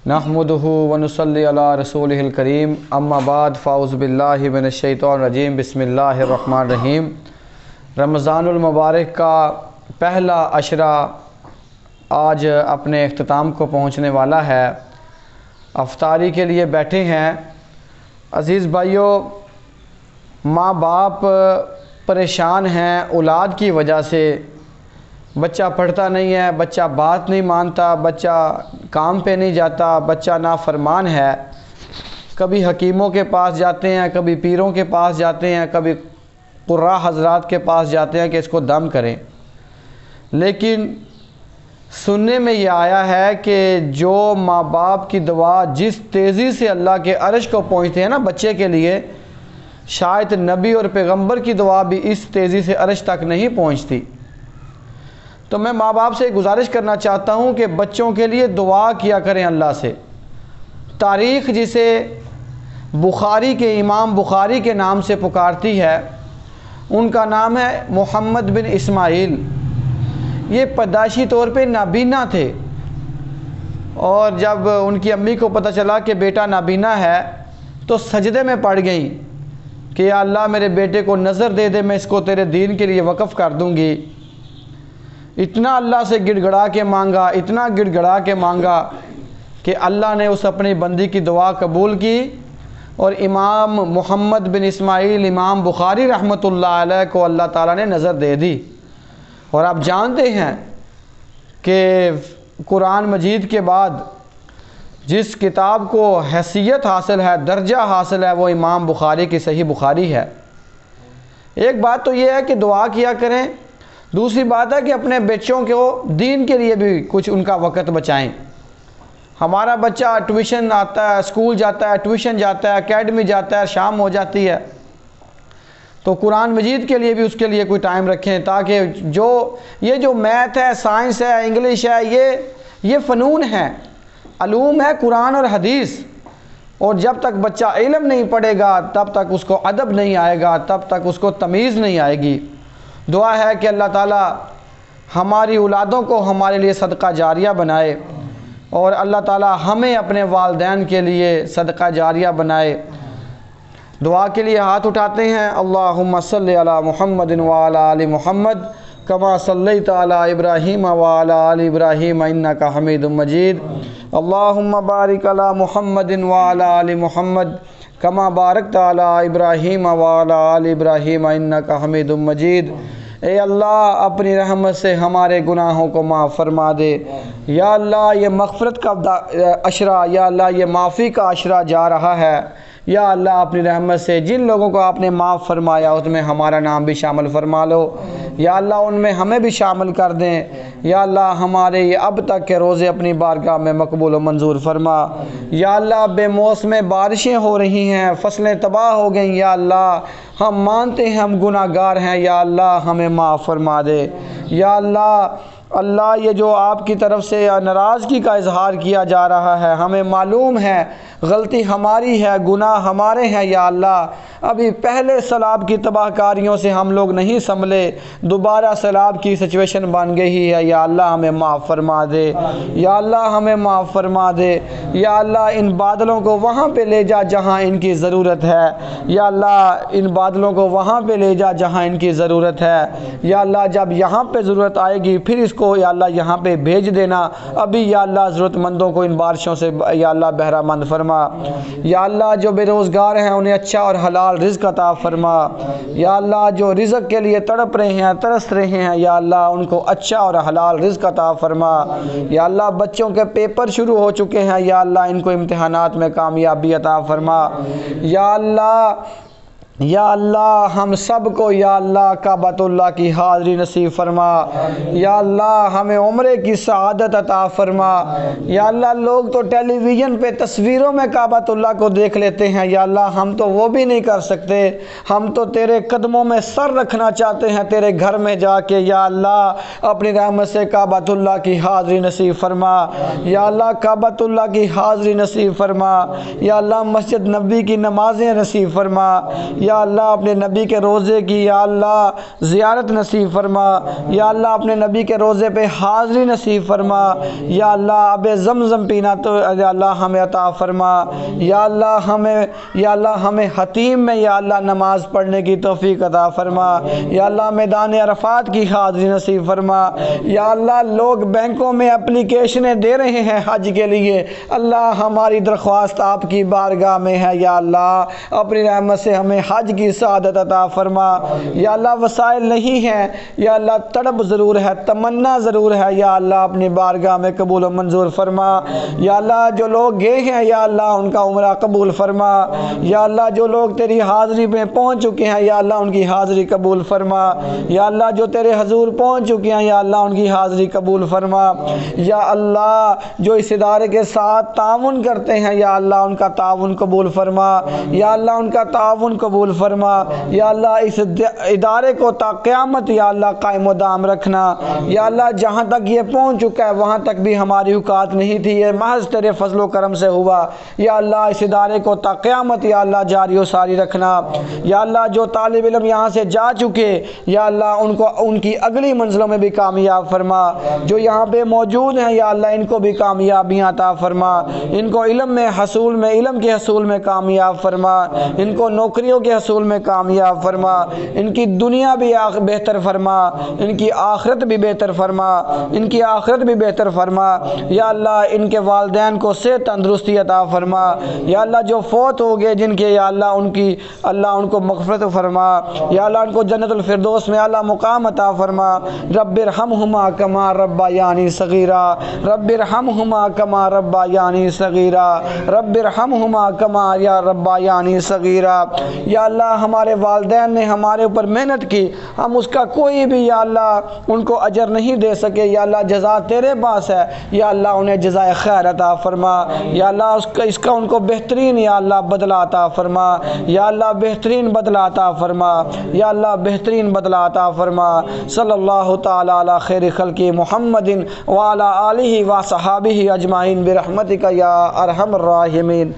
نحمدہ ونصلی علی رسولہ الکریم اما بعد فاعوذ باللہ من الشیطان الرجیم بسم اللہ الرحمن الرحیم۔ رمضان المبارک کا پہلا عشرہ آج اپنے اختتام کو پہنچنے والا ہے۔ افطاری کے لیے بیٹھے ہیں۔ عزیز بھائیوں، ماں باپ پریشان ہیں اولاد کی وجہ سے۔ بچہ پڑھتا نہیں ہے، بچہ بات نہیں مانتا، بچہ کام پہ نہیں جاتا، بچہ نافرمان ہے۔ کبھی حکیموں کے پاس جاتے ہیں، کبھی پیروں کے پاس جاتے ہیں، کبھی قراء حضرات کے پاس جاتے ہیں کہ اس کو دم کریں، لیکن سننے میں یہ آیا ہے کہ جو ماں باپ کی دعا جس تیزی سے اللہ کے عرش کو پہنچتے ہیں نا بچے کے لیے، شاید نبی اور پیغمبر کی دعا بھی اس تیزی سے عرش تک نہیں پہنچتی۔ تو میں ماں باپ سے گزارش کرنا چاہتا ہوں کہ بچوں کے لیے دعا کیا کریں اللہ سے۔ تاریخ جسے بخاری کے امام بخاری کے نام سے پکارتی ہے، ان کا نام ہے محمد بن اسماعیل۔ یہ پیدائشی طور پہ نابینا تھے، اور جب ان کی امی کو پتہ چلا کہ بیٹا نابینا ہے تو سجدے میں پڑ گئیں کہ یا اللہ میرے بیٹے کو نظر دے دے، میں اس کو تیرے دین کے لیے وقف کر دوں گی۔ اتنا اللہ سے گڑ گڑا کے مانگا، اتنا گڑ گڑا کے مانگا کہ اللہ نے اس اپنی بندی کی دعا قبول کی، اور امام محمد بن اسماعیل امام بخاری رحمۃ اللہ علیہ کو اللہ تعالیٰ نے نظر دے دی۔ اور آپ جانتے ہیں کہ قرآن مجید کے بعد جس کتاب کو حیثیت حاصل ہے، درجہ حاصل ہے، وہ امام بخاری کی صحیح بخاری ہے۔ ایک بات تو یہ ہے کہ دعا کیا کریں، دوسری بات ہے کہ اپنے بچوں کو دین کے لیے بھی کچھ ان کا وقت بچائیں۔ ہمارا بچہ ٹیوشن آتا ہے، اسکول جاتا ہے، ٹیوشن جاتا ہے، اکیڈمی جاتا ہے، شام ہو جاتی ہے، تو قرآن مجید کے لیے بھی اس کے لیے کوئی ٹائم رکھیں، تاکہ یہ جو میتھ ہے، سائنس ہے، انگلش ہے، یہ فنون ہے، علوم ہے قرآن اور حدیث، اور جب تک بچہ علم نہیں پڑھے گا تب تک اس کو ادب نہیں آئے گا، تب تک اس کو تمیز نہیں آئے گی۔ دعا ہے کہ اللہ تعالیٰ ہماری اولادوں کو ہمارے لیے صدقہ جاریہ بنائے، اور اللہ تعالیٰ ہمیں اپنے والدین کے لیے صدقہ جاریہ بنائے۔ دعا کے لیے ہاتھ اٹھاتے ہیں۔ اللہم صلی علی محمد وعلی آل محمد کما صلیت علی ابراہیم وعلی آل ابراہیم انک حمید مجید۔ اللہم بارک علی محمد وعلی آل محمد کما بارکت علی ابراہیم وعلی آل ابراہیم انک حمید مجید۔ اے اللہ اپنی رحمت سے ہمارے گناہوں کو معاف فرما دے۔ یا اللہ یہ مغفرت کا عشرہ، یا اللہ یہ معافی کا عشرہ جا رہا ہے، یا اللہ اپنی رحمت سے جن لوگوں کو آپ نے معاف فرمایا اس میں ہمارا نام بھی شامل فرما لو۔ یا اللہ ان میں ہمیں بھی شامل کر دیں۔ یا اللہ ہمارے یہ اب تک کے روزے اپنی بارگاہ میں مقبول و منظور فرما۔ یا اللہ بے موسم بارشیں ہو رہی ہیں، فصلیں تباہ ہو گئیں، یا اللہ ہم مانتے ہیں ہم گناہ گار ہیں، یا اللہ ہمیں معاف فرما دے۔ یا اللہ یہ جو آپ کی طرف سے ناراضگی کا اظہار کیا جا رہا ہے، ہمیں معلوم ہے غلطی ہماری ہے، گناہ ہمارے ہیں، یا اللہ ابھی پہلے سیلاب کی تباہ کاریوں سے ہم لوگ نہیں سنبھلے، دوبارہ سیلاب کی سچویشن بن گئی ہے، یا اللہ ہمیں معاف فرما دے۔ یا اللہ ہمیں معاف فرما دے۔ یا اللہ ان بادلوں کو وہاں پہ لے جا جہاں ان کی ضرورت ہے، یا اللہ ان بادلوں کو وہاں پہ لے جا جہاں ان کی ضرورت ہے۔ یا اللہ جب یہاں پہ ضرورت آئے گی پھر اس کو یا اللہ یہاں پہ بھیج دینا۔ ابھی یا اللہ ضرورت مندوں کو ان بارشوں سے یا اللہ بہرہ مند فرما۔ یا اللہ جو بے روزگار ہیں انہیں اچھا اور حلال رزق عطا فرما۔ یا اللہ جو رزق کے لیے تڑپ رہے ہیں، ترس رہے ہیں، یا اللہ ان کو اچھا اور حلال رزق عطا فرما۔ یا اللہ بچوں کے پیپر شروع ہو چکے ہیں، یا اللہ ان کو امتحانات میں کامیابی عطا فرما۔ یا اللہ ہم سب کو یا اللہ کعبۃ اللہ کی حاضری نصیب فرما۔ یا اللہ ہمیں عمرے کی سعادت عطا فرما۔ یا اللہ لوگ تو ٹیلی ویژن پہ تصویروں میں کعبۃ اللہ کو دیکھ لیتے ہیں، یا اللہ ہم تو وہ بھی نہیں کر سکتے، ہم تو تیرے قدموں میں سر رکھنا چاہتے ہیں تیرے گھر میں جا کے۔ یا اللہ اپنی رحمت سے کعبۃ اللہ کی حاضری نصیب فرما۔ یا اللہ کعبۃ اللہ کی حاضری نصیب فرما۔ یا اللہ مسجد نبوی کی نمازیں نصیب فرما۔ یا یا اللہ اپنے نبی کے روزے کی یا اللہ زیارت نصیب فرما، یا اللہ اپنے نبی کے روزے پہ حاضری نصیب فرما، یا اللہ آب زمزم پینا تو یا اللہ ہمیں عطا فرما، یا اللہ ہمیں حتیم میں یا اللہ نماز پڑھنے کی توفیق عطا فرما، یا اللہ میدان عرفات کی حاضری نصیب فرما، یا اللہ لوگ بینکوں میں اپلیکیشنیں دے رہے ہیں حج کے لیے، اللہ ہماری درخواست آپ کی بارگاہ میں ہے، یا اللہ اپنی رحمت سے ہمیں حج کی سعادت عطا فرما، یا اللہ وسائل نہیں ہیں یا اللہ تڑپ ضرور ہے، تمنا ضرور ہے، یا اللہ اپنی بارگاہ میں قبول و منظور فرما، یا اللہ جو لوگ گئے ہیں یا اللہ ان کا عمرہ قبول فرما، یا اللہ جو لوگ تیری حاضری میں پہنچ چکے ہیں یا اللہ ان کی حاضری قبول فرما، یا اللہ جو تیرے حضور پہنچ چکے ہیں یا اللہ ان کی حاضری قبول فرما، یا اللہ جو اس ادارے کے ساتھ تعاون کرتے ہیں یا اللہ ان کا تعاون قبول فرما، یا اللہ ان کا تعاون قبول فرما، یا اللہ اس ادارے کو تا قیامت یا اللہ قائم و دام رکھنا، یا اللہ جہاں تک یہ پہنچ چکا ہے وہاں تک بھی ہماری اوقات نہیں تھی، یہ محض تیرے فضل و کرم سے ہوا، یا اللہ اس ادارے کو تا قیامت یا اللہ جاری و ساری رکھنا، یا اللہ جو طالب علم یہاں سے جا چکے یا اللہ ان کی اگلی منزلوں میں بھی کامیاب فرما، جو یہاں پہ موجود ہیں یا اللہ ان کو بھی کامیابیاں عطا فرما، ان کو علم کے حصول میں کامیاب فرما، ان کو نوکریوں کے حصول میں کامیاب فرما، ان کی دنیا بھی بہتر فرما، ان کی آخرت بھی بہتر فرما، یا اللہ ان کے والدین کو صحت تندرستی عطا فرما، یا اللہ جو فوت ہو گئے جن کے یا اللہ ان کو مغفرت فرما، یا اللہ ان کو جنت الفردوس میں اللہ مقام عطا فرما، رب ارحمہما کما ربیانی صغیرا، رب ارحمہما کما ربیانی صغیرا، رب ارحمہما کما یا ربیانی صغیرا، یا اللہ ہمارے والدین نے ہمارے اوپر محنت کی، ہم اس کا کوئی بھی یا اللہ ان کو اجر نہیں دے سکے، یا اللہ جزا تیرے پاس ہے، یا اللہ انہیں جزائے خیر عطا فرما، یا اللہ اس کا ان کو بہترین یا اللہ بدلہ عطا فرما، یا اللہ بہترین بدلہ عطا فرما، یا اللہ بہترین بدلہ عطا فرما، صلی اللہ تعالی علی خیر خلق محمد وعلی آلہ و صحابہ اجمعین برحمتک یا ارحم الراحمین۔